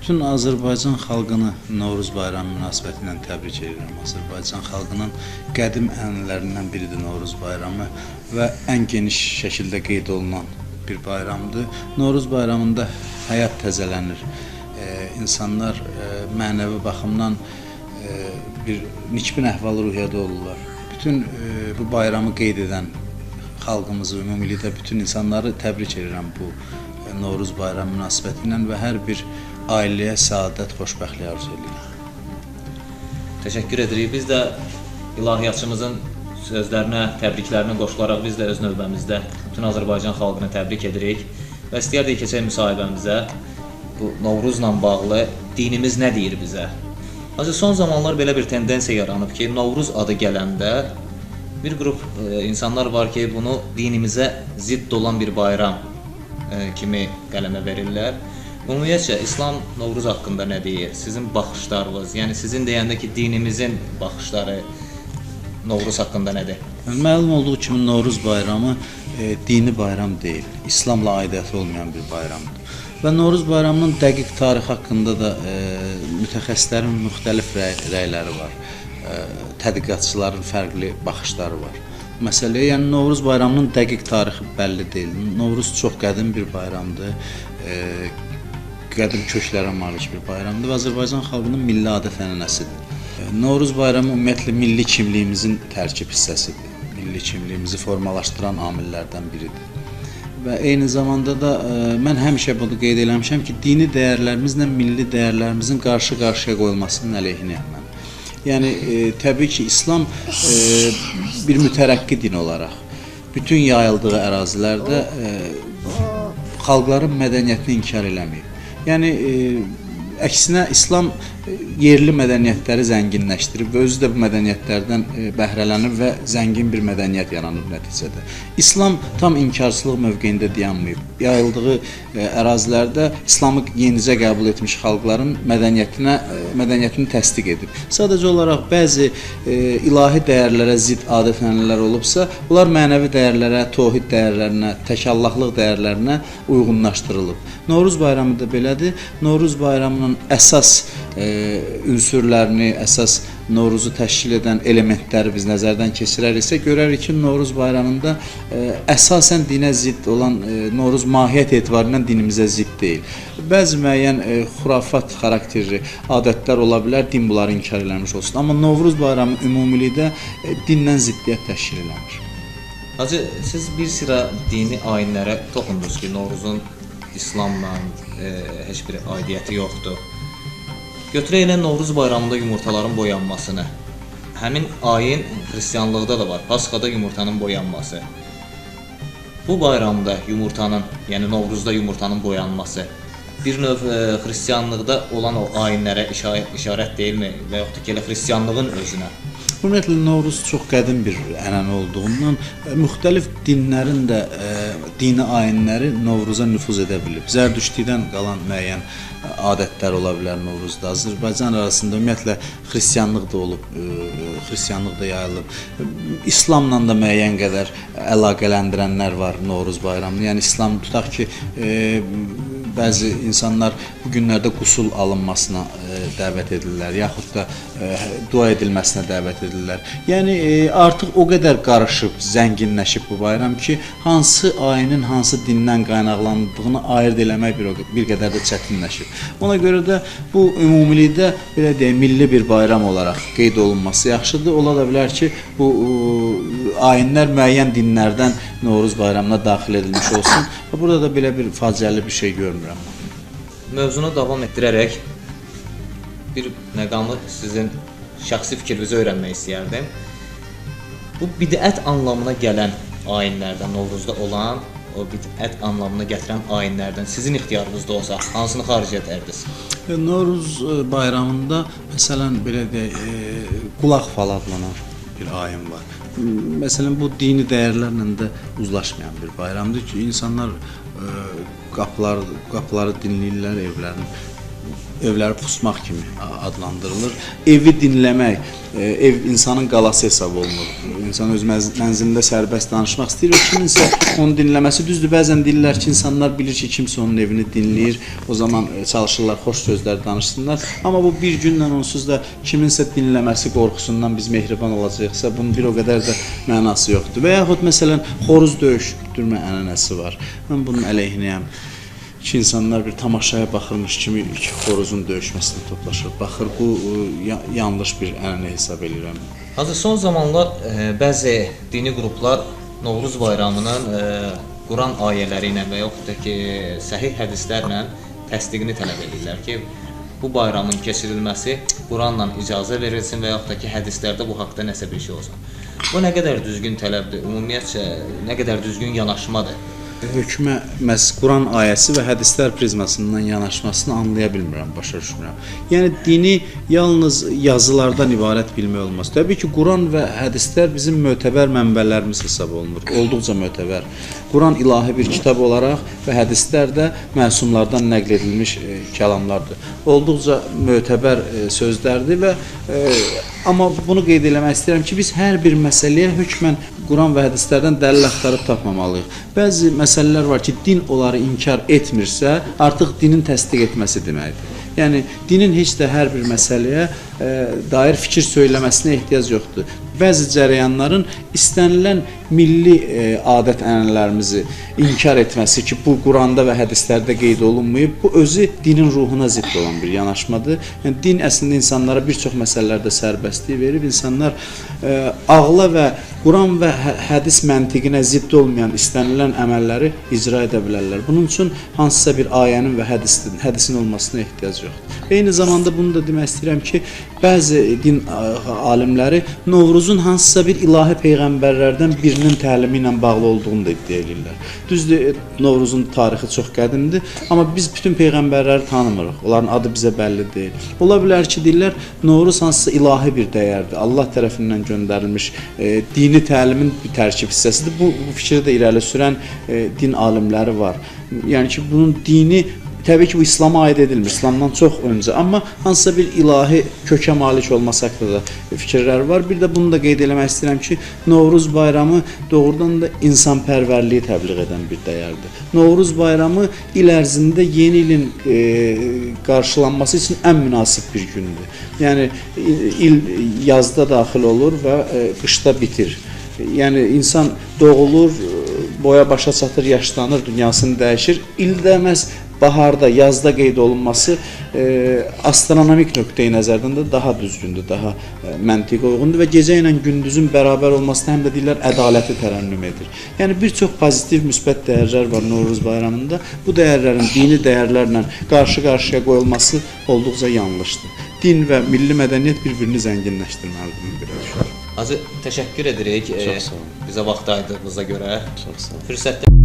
Bütün Azərbaycan xalqını Novruz bayramı münasibətilə təbrik edirəm. Azərbaycan xalqının qədim ənənələrindən biridir Novruz bayramı və ən geniş şəkildə qeyd olunan bir bayramdır. Novruz bayramında həyat təzələnir. İnsanlar mənəvi baxımdan bir nikbin əhval-ruhiyyədə olurlar. Bütün bu bayramı qeyd edən xalqımızı, ümumilikdə bütün insanları təbrik edirəm bu Novruz bayramı münasibətilə və hər bir ailəyə səadət, xoşbəxtlik arzu edirik. Təşəkkür edirik. Biz də ilahiyyatçımızın sözlərinə, təbriklərinə qoşularaq biz də öz növbəmizdə bütün Azərbaycan xalqını təbrik edirik və istəyərdik keçək müsahibəmizə bu Novruzla bağlı dinimiz nə deyir bizə? Son zamanlar belə bir tendensiya yaranıb ki, Novruz adı gələndə bir qrup insanlar var ki, bunu dinimizə zidd olan bir bayram kimi qələmə verirlər. Ümumiyyətcə, İslam Novruz haqqında nə deyir? Sizin baxışlarınız, yəni sizin deyəndə ki, dinimizin baxışları Novruz haqqında nədir? Məlum olduğu kimi Novruz bayramı dini bayram deyil, İslamla aidiyyəti olmayan bir bayramdır. Və Novruz bayramının dəqiq tarixi haqqında da mütəxəssislərin müxtəlif rəyləri var, tədqiqatçıların fərqli baxışları var. Məsələyə, yəni Novruz bayramının dəqiq tarixi bəlli deyil. Novruz çox qədim bir bayramdır, qədim köklərə malik bir bayramdır və Azərbaycan xalqının milli adət-ənənəsidir. Novruz bayramı ümumiyyətlə milli kimliyimizin tərkib hissəsidir. Milli kimliyimizi formalaşdıran amillərdən biridir. Və eyni zamanda da mən həmişə bunu qeyd eləmişəm ki, dini dəyərlərimizlə milli dəyərlərimizin qarşı-qarşıya qoyulmasının əleyhinəyəm mən. Yəni, təbii ki, İslam bir mütərəqqi din olaraq bütün yayıldığı ərazilərdə xalqların mədəniyyətini inkar eləməyib. Yəni, əksinə İslam yerli mədəniyyətləri zənginləşdirib və özü də bu mədəniyyətlərdən bəhrələnib və zəngin bir mədəniyyət yaranıb nəticədə. İslam tam inkarçılıq mövqeyində dayanmayıb. Yayıldığı ərazilərdə İslamı yenicə qəbul etmiş xalqların mədəniyyətini təsdiq edib. Sadəcə olaraq bəzi ilahi dəyərlərə zidd adət-ənənələr olubsa, bunlar mənəvi dəyərlərə, tövhid dəyərlərinə, təkallahlıq dəyərlərinə uyğunlaşdırılıb. Novruz bayramı da belədir. Novruz bayramının əsas ünsürlərini, əsas Novruzu təşkil edən elementləri biz nəzərdən keçirəriksə, görərik ki, Novruz bayramında əsasən dinə zidd olan Novruz mahiyyət etibarından dinimizə zidd deyil. Bəzi müəyyən xurafat xarakterli adətlər ola bilər, din bunları inkar eləmiş olsun. Amma Novruz bayramı ümumilikdə dinlə ziddiyyət təşkil eləmir. Hacı, siz bir sıra dini ayinlərə toxundunuz ki, Novruzun İslamla heç bir aidiyyəti yoxdur. Götürək elə Novruz bayramında yumurtaların boyanmasını. Həmin ayin xristianlıqda da var, Pasxada yumurtanın boyanması. Bu bayramda yumurtanın, yəni Novruzda yumurtanın boyanması bir növ xristianlıqda olan o ayinlərə işarət deyilmi və yaxud da ki, elə xristianlığın özünə? Ümumiyyətlə, Novruz çox qədim bir ənənə olduğundan müxtəlif dinlərin də dini ayinləri Novruza nüfuz edə bilib. Zərdüştidən qalan müəyyən adətlər ola bilər Novruzda. Azərbaycan arasında ümumiyyətlə xristianlıq da olub, xristianlıq da yayılıb. İslamla da müəyyən qədər əlaqələndirənlər var Novruz bayramını. Yəni, İslam tutaq ki, bəzi insanlar bu günlərdə qusul alınmasına dəvət edirlər, yaxud da dua edilməsinə dəvət edirlər. Yəni, artıq o qədər qarışıb, zənginləşib bu bayram ki, hansı ayinin hansı dindən qaynaqlandığını ayırd eləmək bir qədər də çətinləşib. Ona görə də bu ümumilikdə, belə deyək, milli bir bayram olaraq qeyd olunması yaxşıdır. Ola da bilər ki, bu ayinlər müəyyən dinlərdən Novruz bayramına daxil edilmiş olsun. Burada da belə bir faciəli bir şey görmürəm. Mövzunu davam etdirərək bir məqamı sizin şəxsi fikrinizi öyrənmək istəyərdim. Bu bidət anlamına gələn ayinlərdən, Novruzda olan o bidət anlamına gətirən ayinlərdən sizin ixtiyarınızda olsa, hansını xaric edərdiniz? Novruz bayramında, məsələn, belə deyək, qulaq falı adlanan bir ayin var. Məsələn, bu dini dəyərlərlə də uzlaşmayan bir bayramdır ki, insanlar qapıları dinləyirlər evlərin. evləri pusmaq kimi adlandırılır. Evi dinləmək, ev insanın qalası hesab olunur. İnsan öz mənzilində sərbəst danışmaq istəyir və kiminsə onu dinləməsi düzdür. Bəzən deyirlər ki, insanlar bilir ki, kimsə onun evini dinləyir. O zaman çalışırlar xoş sözlər danışsınlar. Amma bu bir günlə onsuz da kiminsə dinləməsi qorxusundan biz mehriban olacaqsa, bunun bir o qədər də mənası yoxdur. Və yaxud məsələn xoruz döyüşdürmə ənənəsi var. Mən bunun əleyhinəyəm. Ki, insanlar bir tamaşaya baxırmış kimi iki xoruzun döyüşməsinə toplaşır. Baxır, bu yanlış bir ənənə hesab edirəm. Hazır son zamanlar bəzi dini qruplar Novruz bayramının Quran ayələri ilə və yaxud da ki, səhih hədislərlə təsdiqini tələb edirlər ki, bu bayramın keçirilməsi Quranla icazə verilsin və yaxud da ki, hədislərdə bu haqda nəsə bir şey olsun. Bu nə qədər düzgün tələbdir, ümumiyyətcə nə qədər düzgün yanaşmadır? Hökmə məhz Quran ayəsi və hədislər prizmasından yanaşmasını anlaya bilmirəm, başa düşmürəm. Yəni dini yalnız yazılardan ibarət bilmək olmaz. Təbii ki, Quran və hədislər bizim mötəbər mənbələrimiz hesab olunur. Olduqca mötəbər. Quran ilahi bir kitab olaraq və hədislər də məsumlardan nəql edilmiş kəlamlardır. Olduqca mötəbər sözlərdir və amma bunu qeyd eləmək istəyirəm ki, biz hər bir məsələyə hökmən Quran və hədislərdən dəlil axtarıb tapmamalıyıq. Bəzi məsələlər var ki, din onları inkar etmirsə, artıq dinin təsdiq etməsi deməkdir. Yəni dinin heç də hər bir məsələyə dair fikir söyləməsinə ehtiyac yoxdur. Bəzi cərəyanların istənilən milli adət-ənənələrimizi inkar etməsi ki, bu Quranda və hədislərdə qeyd olunmayıb, bu özü dinin ruhuna zidd olan bir yanaşmadır. Yəni din əslində insanlara bir çox məsələlərdə sərbəstlik verib, insanlar ağla və Quran və hədis məntiqinə zidd olmayan istənilən əməlləri icra edə bilərlər. Bunun üçün hansısa bir ayənin və hədisin olmasına ehtiyac yoxdur. Eyni zamanda bunu da demək istəyirəm ki, bəzi din alimləri Novruzun hansısa bir ilahi peyğəmbərlərdən birinin təlimi ilə bağlı olduğunu da iddia edirlər. Düzdür, Novruzun tarixi çox qədimdir, amma biz bütün peyğəmbərləri tanımırıq. Onların adı bizə bəlli deyil. Ola bilər ki, deyirlər, Novruz hansısa ilahi bir dəyərdir. Allah tərəfindən göndərilmiş dini təlimin bir tərkib hissəsidir. Bu fikri də irəli sürən din alimləri var. Yəni ki, bunun dini təbii ki, bu İslama aid edilmir, İslamdan çox öncə, amma hansısa bir ilahi kökə malik olması haqqında da fikirlər var. Bir də bunu da qeyd eləmək istəyirəm ki, Novruz bayramı doğrudan da insanpərvərliyi təbliğ edən bir dəyərdir. Novruz bayramı il ərzində yeni ilin qarşılanması üçün ən münasib bir gündür. Yəni il yazda daxil olur və qışda bitir. Yəni insan doğulur, boya başa çatır, yaşlanır, dünyasını dəyişir. İldə məhz baharda, yazda qeyd olunması astronomik nöqteyi nəzərdən də daha düzgündür, daha məntiqə uyğundur və gecə ilə gündüzün bərabər olması həm də deyirlər ədaləti tərənnüm edir. Yəni bir çox pozitiv, müsbət dəyərlər var Novruz bayramında. Bu dəyərlərin dini dəyərlərlə qarşı-qarşıya qoyulması olduqca yanlışdır. Din və milli mədəniyyət bir-birini zənginləşdirməlidir, belə düşünürəm. Hacı, təşəkkür edirik. Çox sağ olun. Bizə vaxt ayırdığınıza görə. Çox sağ olun. Fürsətdə